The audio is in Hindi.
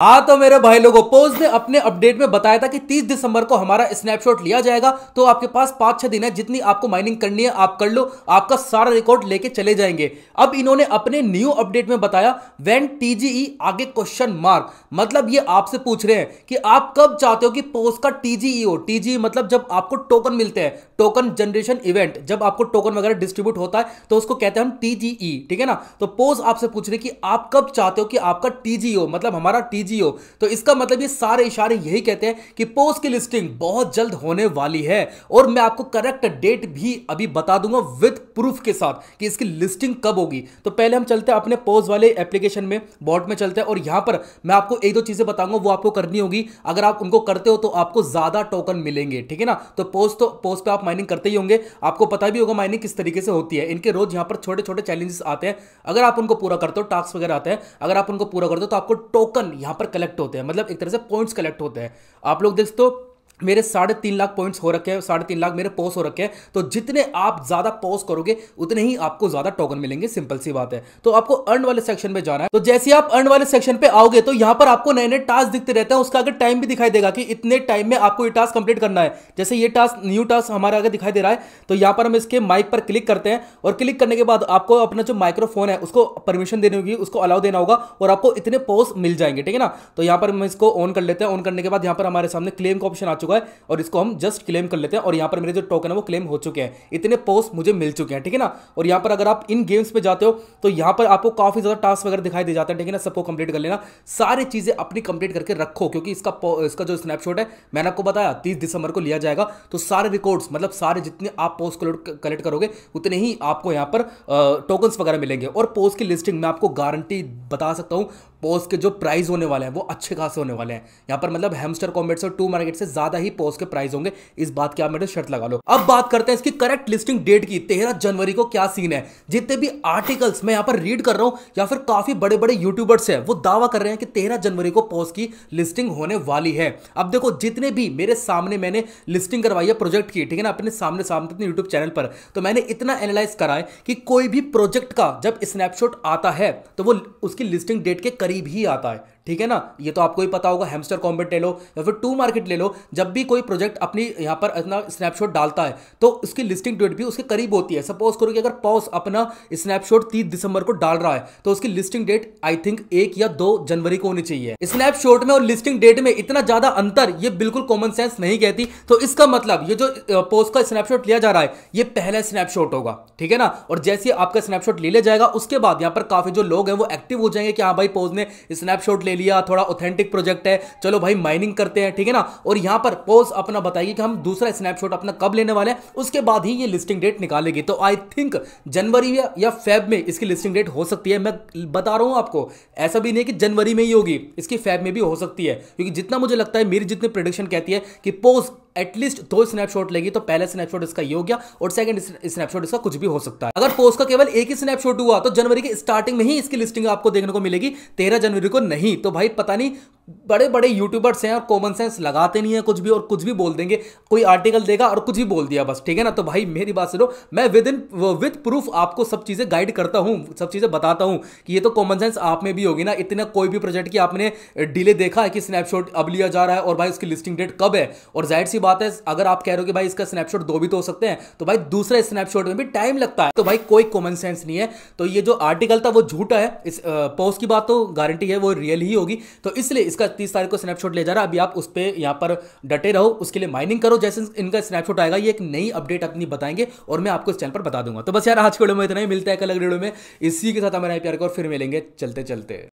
हाँ तो मेरे भाई लोगों, पोज ने अपने अपडेट में बताया था कि 30 दिसंबर को हमारा स्नैपशॉट लिया जाएगा। तो आपके पास 5-6 दिन है, जितनी आपको माइनिंग करनी है आप कर लो, आपका सारा रिकॉर्ड लेके चले जाएंगे। अब इन्होंने अपने न्यू अपडेट में बताया व्हेन टीजीई आगे क्वेश्चन मार्क, मतलब ये आपसे पूछ रहे हैं कि आप कब चाहते हो कि पोज का टीजीई हो। टीजीई मतलब जब आपको टोकन मिलते हैं, टोकन जनरेशन इवेंट, जब आपको टोकन वगैरह डिस्ट्रीब्यूट होता है तो उसको कहते हैं हम टीजीई, ठीक है ना। तो पोज आपसे पूछ रहे कि आप कब चाहते हो कि आपका टीजीई हो, मतलब हमारा जियो। तो इसका मतलब ये सारे इशारे यही कहते हैं कि पोस्ट की लिस्टिंग बहुत जल्द होने वाली है, और मैं आपको करेक्ट डेट भी अभी बता दूंगा विद प्रूफ के साथ कि इसकी लिस्टिंग कब होगी। तो पहले हम चलते हैं अपने पोस्ट वाले एप्लीकेशन में, बॉट में चलते हैं, और यहां पर मैं आपको एक दो चीजें बताऊंगा, वो आपको करनी होगी। अगर आप उनको करते हो तो आपको ज्यादा टोकन मिलेंगे, ठीक है ना। तो पोस्ट पे आप माइनिंग करते ही होंगे, आपको पता भी होगा माइनिंग किस तरीके से होती है। इनके रोज यहां पर छोटे छोटे चैलेंजेस आते हैं, अगर आप उनको पूरा करते हो, टास्क वगैरह आते हैं, अगर आप उनको पूरा करते हो तो आपको टोकन यहां पर कलेक्ट होते हैं, मतलब एक तरह से पॉइंट्स कलेक्ट होते हैं। आप लोग देखते हो मेरे 3.5 लाख पॉइंट्स हो रखे हैं, 3.5 लाख मेरे पोस्ट हो रखे हैं। तो जितने आप ज्यादा पोस्ट करोगे उतने ही आपको ज्यादा टोकन मिलेंगे, सिंपल सी बात है। तो आपको अर्न वाले सेक्शन में जाना है। तो जैसे आप अर्न वाले सेक्शन पे आओगे तो यहां पर आपको नए नए टास्क दिखते रहते हैं, उसका आगे टाइम भी दिखाई देगा कि इतने टाइम में आपको ये टास्क कंप्लीट करना है। जैसे ये टास्क, न्यू टास्क हमारे आगे दिखाई दे रहा है, तो यहां पर हम इसके माइक पर क्लिक करते हैं, और क्लिक करने के बाद आपको अपना जो माइक्रोफोन है उसको परमिशन देनी होगी, उसको अलाउ देना होगा, और आपको इतने पोस्ट मिल जाएंगे, ठीक है ना। तो यहां पर हम इसको ऑन कर लेते हैं। ऑन करने के बाद यहां पर हमारे सामने क्लेम का ऑप्शन आ चुका है, और इसको जस्ट क्लेम कर लेते हैं, और यहां पर मेरे जो टोकन है वो क्लेम हो चुके हैं, इतने पोस्ट मुझे मिल चुके हैं, ठीक है ना। और यहां पर अगर आप इन गेम्स पे जाते हो तो यहां पर आपको काफी ज्यादा टास्क वगैरह दिखाई दे जाते हैं, ठीक है ना। सबको कंप्लीट कर लेना, सारी चीजें अपनी कंप्लीट करके रखो, क्योंकि इसका जो स्नैपशॉट है मैंने आपको बताया 30 दिसंबर को लिया जाएगा। तो सारे रिकॉर्ड्स, मतलब सारे जितने आप पोस्ट कलेक्ट करोगे उतने ही आपको यहां पर टोकन्स वगैरह मिलेंगे। और पोस्ट की लिस्टिंग मैं आपको गारंटी बता सकता हूं, पोस्ट के जो प्राइस होने वाले हैं वो अच्छे खासे होने वाले हैं। यहां पर मतलब हैमस्टर कॉम्बैट से 2 मार्केट से ज्यादा ही पोस्ट के प्राइस होंगे, इस बात की आप मेरे शर्त लगा लो। अब बात करते हैं इसकी करेक्ट लिस्टिंग डेट की, 13 जनवरी को क्या सीन है। जितने भी आर्टिकल्स मैं यहां पर रीड कर रहा हूं, या फिर काफी बड़े बड़े यूट्यूबर्स हैं, वो दावा कर रहे हैं कि 13 जनवरी को पोस्ट की लिस्टिंग होने वाली है। अब देखो, जितने भी मेरे सामने मैंने लिस्टिंग करवाई है प्रोजेक्ट की, ठीक है ना, अपने सामने अपने यूट्यूब चैनल पर, तो मैंने इतना एनालाइज करा है कि कोई भी प्रोजेक्ट का जब स्नैपशॉट आता है तो वो उसकी लिस्टिंग डेट के करीब ही आता है, ठीक है ना। ये तो आपको ही पता होगा, हैमस्टर कॉम्बैट ले लो या फिर 2 मार्केट ले लो, जब भी कोई प्रोजेक्ट अपनी यहां पर अपना स्नैपशॉट डालता है तो उसकी लिस्टिंग डेट भी उसके करीब होती है। सपोज करो कि अगर पॉज अपना स्नैपशॉट 30 दिसंबर को डाल रहा है तो उसकी लिस्टिंग डेट आई थिंक 1 या 2 जनवरी को होनी चाहिए। स्नैपशॉट में और लिस्टिंग डेट में इतना ज्यादा अंतर, ये बिल्कुल कॉमन सेंस नहीं कहती। तो इसका मतलब ये जो पोस्ट का स्नैपशॉट लिया जा रहा है ये पहला स्नैपशॉट होगा, ठीक है ना। और जैसे आपका स्नैपशॉट ले लिया जाएगा उसके बाद यहां पर काफी जो लोग हैं वो एक्टिव हो जाएंगे कि हाँ भाई पोज ने स्नैपशॉट ले लिया, थोड़ा ऑथेंटिक प्रोजेक्ट है, चलो भाई माइनिंग करते हैं, ठीक है ना। और यहां पर पोज अपना बताएगी कि हम दूसरा स्नैपशॉट अपना कब लेने वाले हैं, उसके बाद ही ये लिस्टिंग डेट निकालेगी। तो आई थिंक जनवरी या फेब में इसकी लिस्टिंग डेट हो सकती है। मैं बता रहा हूं आपको, ऐसा भी नहीं कि जनवरी में ही होगी, इसकी फेब में भी हो सकती है, क्योंकि जितना मुझे लगता है, मेरी जितनी प्रेडिक्शन कहती है कि पोज एटलीस्ट 2 स्नैपशॉट लेगी। तो पहला स्नैपशॉट इसका ये हो गया, और सेकंड स्नैपशॉट इसका कुछ भी हो सकता है। अगर पोस्ट का केवल एक ही स्नैपशॉट हुआ तो जनवरी के स्टार्टिंग में ही इसकी लिस्टिंग आपको देखने को मिलेगी, 13 जनवरी को नहीं। तो भाई पता नहीं, बड़े बड़े यूट्यूबर्स हैं और कॉमन सेंस लगाते नहीं है कुछ भी, और कुछ भी बोल देंगे, कोई आर्टिकल देगा और कुछ भी बोल दिया बस, ठीक है ना। तो भाई मेरी बात सुनो, मैं विद प्रूफ आपको सब चीजें गाइड करता हूं, सब चीजें बताता हूं कि ये तो कॉमन सेंस आप में भी होगी ना। इतना कोई भी प्रोजेक्ट की आपने डिले देखा है कि स्नैपशॉट अब लिया जा रहा है और भाई उसकी लिस्टिंग डेट कब है। और जाहिर सी बात है, अगर आप कह रहे हो कि भाई इसका स्नैपशॉट 2 भी तो हो सकते हैं, तो भाई दूसरे स्नैपशॉट में भी टाइम लगता है। तो भाई कोई कॉमन सेंस नहीं है। तो ये जो आर्टिकल था वो झूठा है, इस पोस्ट की बात तो गारंटी है वो रियल ही होगी। तो इसलिए इसका 30 तारीख को स्नैपशॉट ले जा रहा है। अभी आप उस पर यहां पर डटे रहो, उसके लिए माइनिंग करो। जैसे इनका स्नैपशॉट आएगा ये एक नई अपडेट अपनी बताएंगे और मैं आपको इस चैनल पर बता दूंगा। तो बस यार आज के वीडियो में इतना ही, मिलता है कल अगले वीडियो में इसी के साथ हमारा प्यार को, और फिर मिलेंगे चलते चलते।